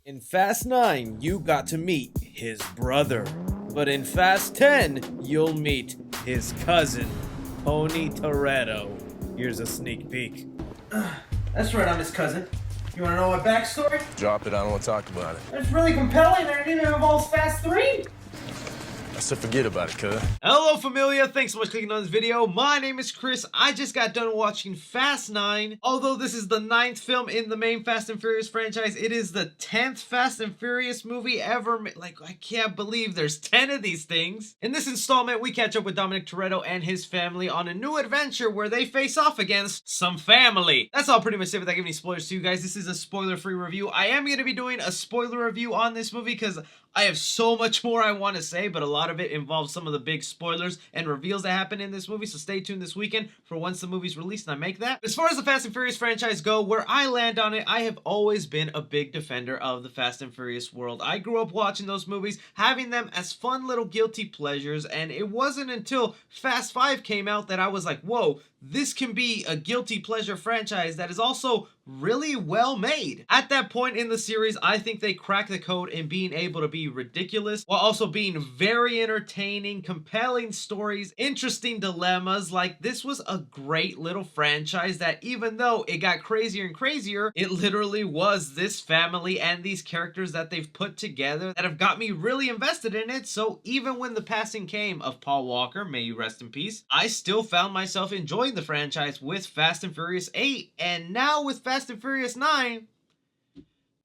In Fast 9, you got to meet his brother. But in Fast 10, you'll meet his cousin, Tony Toretto. Here's a sneak peek. That's right, I'm his cousin. You wanna know my backstory? Drop it, I don't want to talk about it. It's really compelling and it even involves Fast 3. I said forget about it, cuz. Hello familia, thanks so much for clicking on this video. My name is Chris. I just got done watching Fast 9. Although this is the 9th film in the main Fast and Furious franchise, it is the 10th Fast and Furious movie ever made. Like, I can't believe there's 10 of these things. In this installment, we catch up with Dominic Toretto and his family on a new adventure where they face off against some family. That's all pretty much it without giving any spoilers to you guys. This is a spoiler-free review. I am going to be doing a spoiler review on this movie because I have so much more I want to say, but a lot of it involves some of the big spoilers and reveals that happen in this movie, so stay tuned this weekend for once the movie's released and I make that. As far as the Fast and Furious franchise go, where I land on it, I have always been a big defender of the Fast and Furious world. I grew up watching those movies, having them as fun little guilty pleasures, and it wasn't until Fast 5 came out that I was like, whoa, this can be a guilty pleasure franchise that is also really well made. At that point in the series, I think they cracked the code in being able to be ridiculous while also being very entertaining, compelling stories, interesting dilemmas. Like, this was a great little franchise that, even though it got crazier and crazier, it literally was this family and these characters that they've put together that have got me really invested in it. So even when the passing came of Paul Walker, may you rest in peace, I still found myself enjoying the franchise with Fast and Furious 8, and now with Fast and Furious 9,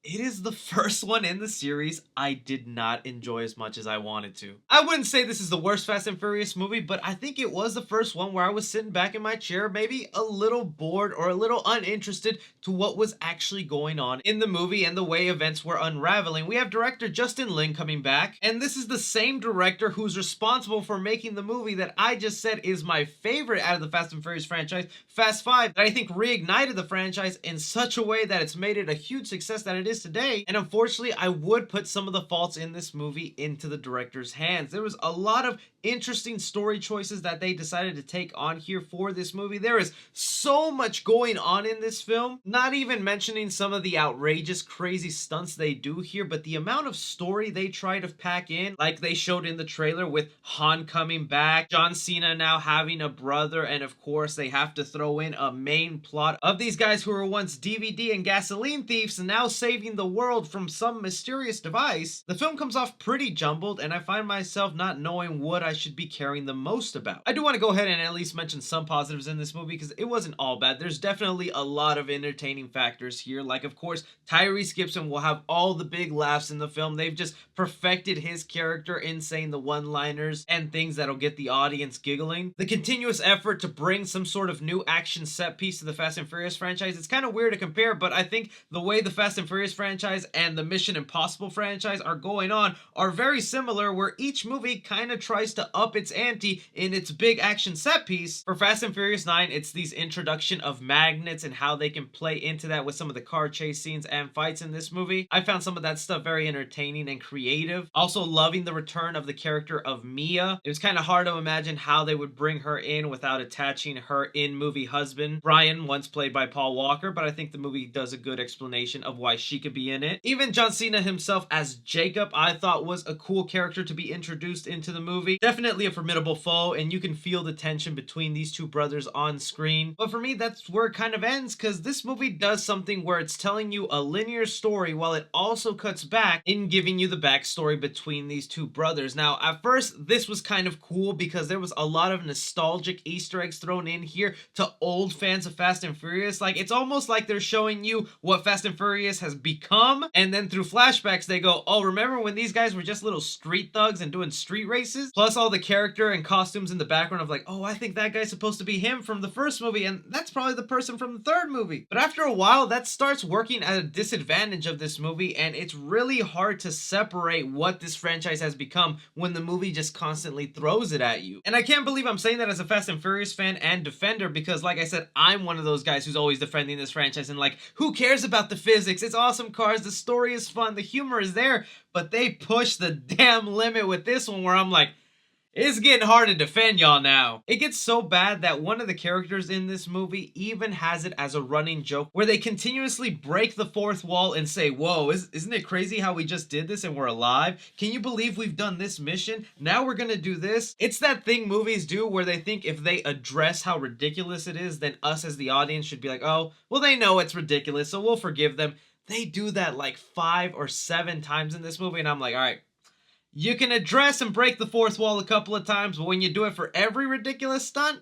it is the first one in the series I did not enjoy as much as I wanted to. I wouldn't say this is the worst Fast and Furious movie, but I think it was the first one where I was sitting back in my chair, maybe a little bored or a little uninterested to what was actually going on in the movie and the way events were unraveling. We have director Justin Lin coming back, and this is the same director who's responsible for making the movie that I just said is my favorite out of the Fast and Furious franchise, Fast 5, that I think reignited the franchise in such a way that it's made it a huge success that it is today. And unfortunately, I would put some of the faults in this movie into the director's hands. There was a lot of interesting story choices that they decided to take on here for this movie. There is so much going on in this film, not even mentioning some of the outrageous, crazy stunts they do here, but the amount of story they try to pack in, like they showed in the trailer with Han coming back, John Cena now having a brother, and of course they have to throw in a main plot of these guys who were once DVD and gasoline thieves and now saving the world from some mysterious device. The film comes off pretty jumbled, and I find myself not knowing what I should be caring the most about. I do want to go ahead and at least mention some positives in this movie because it wasn't all bad. There's definitely a lot of entertaining factors here. Like, of course, Tyrese Gibson will have all the big laughs in the film. They've just perfected his character in saying the one-liners and things that'll get the audience giggling. The continuous effort to bring some sort of new action set piece to the Fast and Furious franchise, it's kind of weird to compare, but I think the way the Fast and Furious franchise and the Mission Impossible franchise are going on are very similar, where each movie kind of tries to up its ante in its big action set piece. For Fast and Furious 9, it's these introduction of magnets and how they can play into that with some of the car chase scenes and fights in this movie. I found some of that stuff very entertaining and creative. Also loving the return of the character of Mia. It was kind of hard to imagine how they would bring her in without attaching her in-movie husband, Brian, once played by Paul Walker, but I think the movie does a good explanation of why she could be in it. Even John Cena himself as Jacob, I thought was a cool character to be introduced into the movie. Definitely a formidable foe, and you can feel the tension between these two brothers on screen. But for me, that's where it kind of ends, because this movie does something where it's telling you a linear story while it also cuts back in giving you the backstory between these two brothers. Now, at first, this was kind of cool because there was a lot of nostalgic Easter eggs thrown in here to old fans of Fast and Furious. Like, it's almost like they're showing you what Fast and Furious has become, and then through flashbacks, they go, oh, remember when these guys were just little street thugs and doing street races? Plus all the character and costumes in the background of like, oh, I think that guy's supposed to be him from the first movie, and that's probably the person from the third movie. But after a while, that starts working at a disadvantage of this movie, and it's really hard to separate what this franchise has become when the movie just constantly throws it at you. And I can't believe I'm saying that as a Fast and Furious fan and defender, because like I said, I'm one of those guys who's always defending this franchise and like, who cares about the physics? It's awesome cars, the story is fun, the humor is there, but they push the damn limit with this one where I'm like, It's getting hard to defend y'all now. It gets so bad that one of the characters in this movie even has it as a running joke where they continuously break the fourth wall and say, whoa, isn't it crazy how we just did this and we're alive? Can you believe we've done this mission? Now we're gonna do this? It's that thing movies do where they think if they address how ridiculous it is, then us as the audience should be like, oh, well, they know it's ridiculous, so we'll forgive them. They do that like 5 or 7 times in this movie, and I'm like, all right, you can address and break the fourth wall a couple of times, but when you do it for every ridiculous stunt,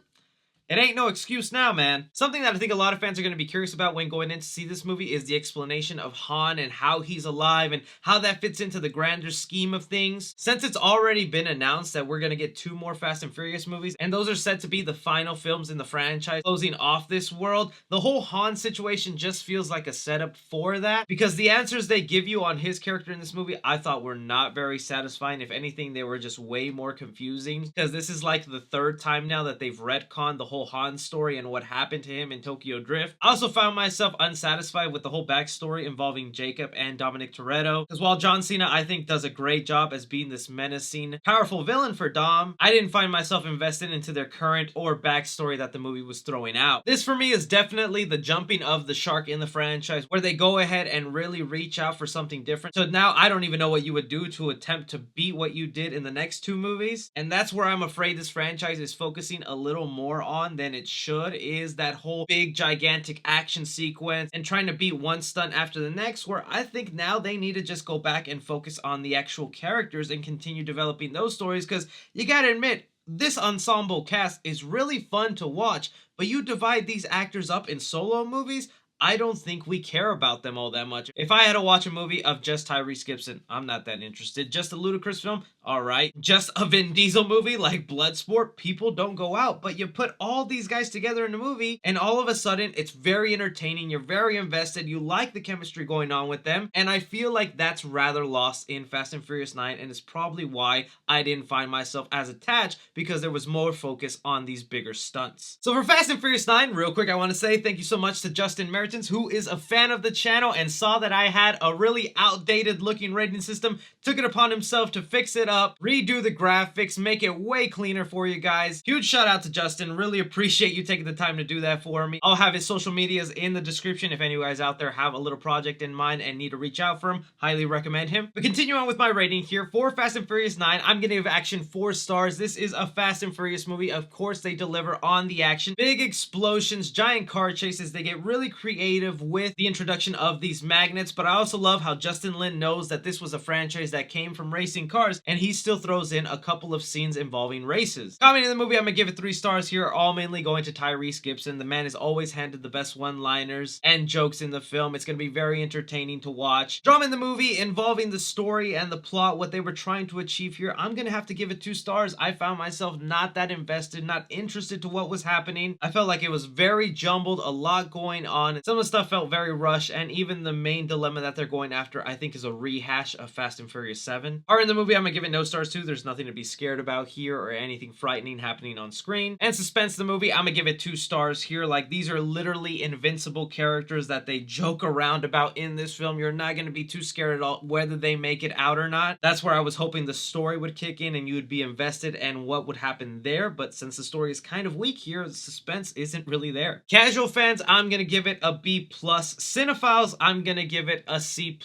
it ain't no excuse now, man. Something that I think a lot of fans are going to be curious about when going in to see this movie is the explanation of Han and how he's alive and how that fits into the grander scheme of things. Since it's already been announced that we're going to get 2 more Fast and Furious movies, and those are set to be the final films in the franchise closing off this world, the whole Han situation just feels like a setup for that, because the answers they give you on his character in this movie I thought were not very satisfying. If anything, they were just way more confusing, because this is like the 3rd time now that they've retconned the whole Han story and what happened to him in Tokyo Drift. I also found myself unsatisfied with the whole backstory involving Jacob and Dominic Toretto, because while John Cena I think does a great job as being this menacing, powerful villain for Dom, I didn't find myself invested into their current or backstory that the movie was throwing out. This for me is definitely the jumping of the shark in the franchise, where they go ahead and really reach out for something different. So now I don't even know what you would do to attempt to beat what you did in the next 2 movies, and that's where I'm afraid this franchise is focusing a little more on than it should, is that whole big gigantic action sequence and trying to beat one stunt after the next, where I think now they need to just go back and focus on the actual characters and continue developing those stories, because you gotta admit, this ensemble cast is really fun to watch, but you divide these actors up in solo movies, I don't think we care about them all that much. If I had to watch a movie of just Tyrese Gibson, I'm not that interested. Just a ludicrous film? Alright. Just a Vin Diesel movie like Bloodsport? People don't go out. But you put all these guys together in a movie, and all of a sudden, it's very entertaining. You're very invested. You like the chemistry going on with them. And I feel like that's rather lost in Fast and Furious 9, and it's probably why I didn't find myself as attached, because there was more focus on these bigger stunts. So for Fast and Furious 9, real quick, I want to say thank you so much to Justin Mertens, who is a fan of the channel and saw that I had a really outdated looking rating system, took it upon himself to fix it up, redo the graphics, make it way cleaner for you guys. Huge shout out to Justin. Really appreciate you taking the time to do that for me. I'll have his social medias in the description if any of you guys out there have a little project in mind and need to reach out for him. Highly recommend him. But continue on with my rating here. For Fast and Furious 9, I'm gonna give action 4 stars. This is a Fast and Furious movie. Of course, they deliver on the action. Big explosions, giant car chases. They get really creative with the introduction of these magnets, but I also love how Justin Lin knows that this was a franchise that came from racing cars, and he still throws in a couple of scenes involving races. Commenting in the movie, I'm gonna give it 3 stars here, all mainly going to Tyrese Gibson. The man is always handed the best one-liners and jokes in the film. It's gonna be very entertaining to watch. Drama in the movie involving the story and the plot, what they were trying to achieve here, I'm gonna have to give it 2 stars. I found myself not that invested, not interested to what was happening. I felt like it was very jumbled, a lot going on. Some of the stuff felt very rushed, and even the main dilemma that they're going after I think is a rehash of Fast and Furious 7. Or in the movie, I'm gonna give it no stars too. There's nothing to be scared about here or anything frightening happening on screen. And suspense in the movie, I'm gonna give it 2 stars here. Like, these are literally invincible characters that they joke around about in this film. You're not gonna be too scared at all whether they make it out or not. That's where I was hoping the story would kick in and you would be invested in what would happen there, but since the story is kind of weak here, the suspense isn't really there. Casual fans, I'm gonna give it a B+. Cinephiles, I'm gonna give it a C+,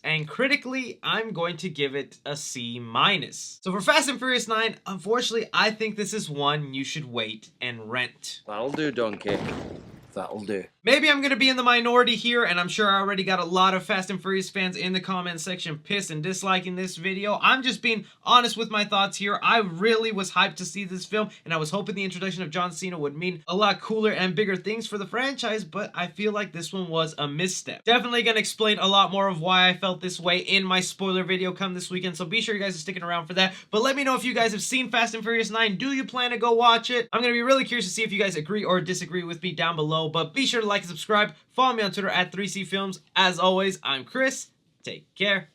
and critically, I'm going to give it a C-. So for Fast and Furious 9, unfortunately, I think this is one you should wait and rent. That'll do, donkey. That'll do. Maybe I'm gonna be in the minority here, and I'm sure I already got a lot of Fast and Furious fans in the comment section pissed and disliking this video. I'm just being honest with my thoughts here. I really was hyped to see this film, and I was hoping the introduction of John Cena would mean a lot cooler and bigger things for the franchise, but I feel like this one was a misstep. Definitely gonna explain a lot more of why I felt this way in my spoiler video come this weekend, so be sure you guys are sticking around for that. But let me know if you guys have seen Fast and Furious 9. Do you plan to go watch it? I'm gonna be really curious to see if you guys agree or disagree with me down below, but be sure to like and subscribe. Follow me on Twitter at 3C Films. As always, I'm Chris. Take care.